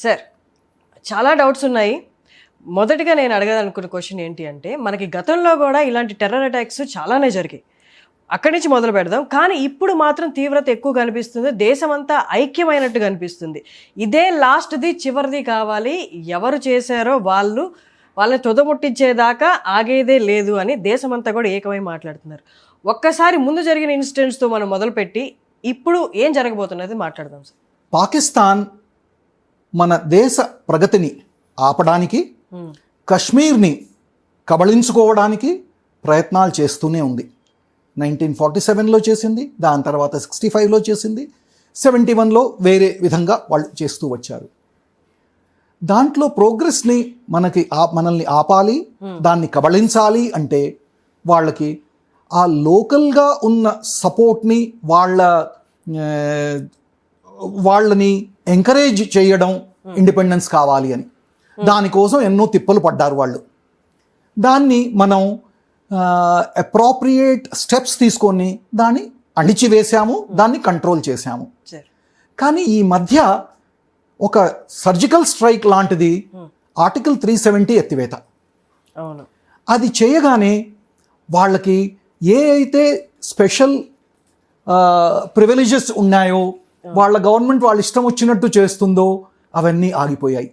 Sir చాలా doubts ఉన్నాయి. మొదటిగా నేను అడగాలనుకున్న క్వశ్చన్ ఏంటి అంటే, మనకి గతంలో కూడా ఇలాంటి టెర్రర్ అటాక్స్ చాలానే జరిగాయి. అక్కడి నుంచి మొదలు పెడదాం. కానీ ఇప్పుడు మాత్రం తీవ్రత ఎక్కువ కనిపిస్తుంది. దేశమంతా ఐక్యమైనట్టు కనిపిస్తుంది. ఇదే లాస్ట్ది, చివరిది కావాలి, ఎవరు చేశారో వాళ్ళని తుదముట్టించేదాకా ఆగేదే లేదు అని దేశమంతా కూడా ఏకమై మాట్లాడుతున్నారు. ఒక్కసారి ముందు జరిగిన ఇన్సిడెంట్స్తో మనం మొదలుపెట్టి ఇప్పుడు ఏం జరగబోతున్నది మాట్లాడదాం సార్. పాకిస్తాన్ మన దేశ ప్రగతిని ఆపడానికి, కశ్మీర్ని కబళించుకోవడానికి ప్రయత్నాలు చేస్తూనే ఉంది. 1947లో చేసింది, దాని తర్వాత 65లో చేసింది, 71లో వేరే విధంగా వాళ్ళు చేస్తూ వచ్చారు. దాంట్లో ప్రోగ్రెస్ని మనల్ని ఆపాలి, దాన్ని కబళించాలి అంటే వాళ్ళకి ఆ లోకల్గా ఉన్న సపోర్ట్ని వాళ్ళని ఎంకరేజ్ చేయడం, ఇండిపెండెన్స్ కావాలి అని. దానికోసం ఎన్నో తిప్పలు పడ్డారు వాళ్ళు. దాన్ని మనం అప్రోప్రియేట్ స్టెప్స్ తీసుకొని దాన్ని అణిచివేశాము, దాన్ని కంట్రోల్ చేశాము. కానీ ఈ మధ్య ఒక సర్జికల్ స్ట్రైక్ లాంటిది ఆర్టికల్ 370 ఎత్తివేత. అది చేయగానే వాళ్ళకి ఏ అయితే స్పెషల్ ప్రివిలేజెస్ ఉన్నాయో, వాళ్ళ గవర్నమెంట్ వాళ్ళ ఇష్టం వచ్చినట్టు చేస్తుందో అవన్నీ ఆగిపోయాయి.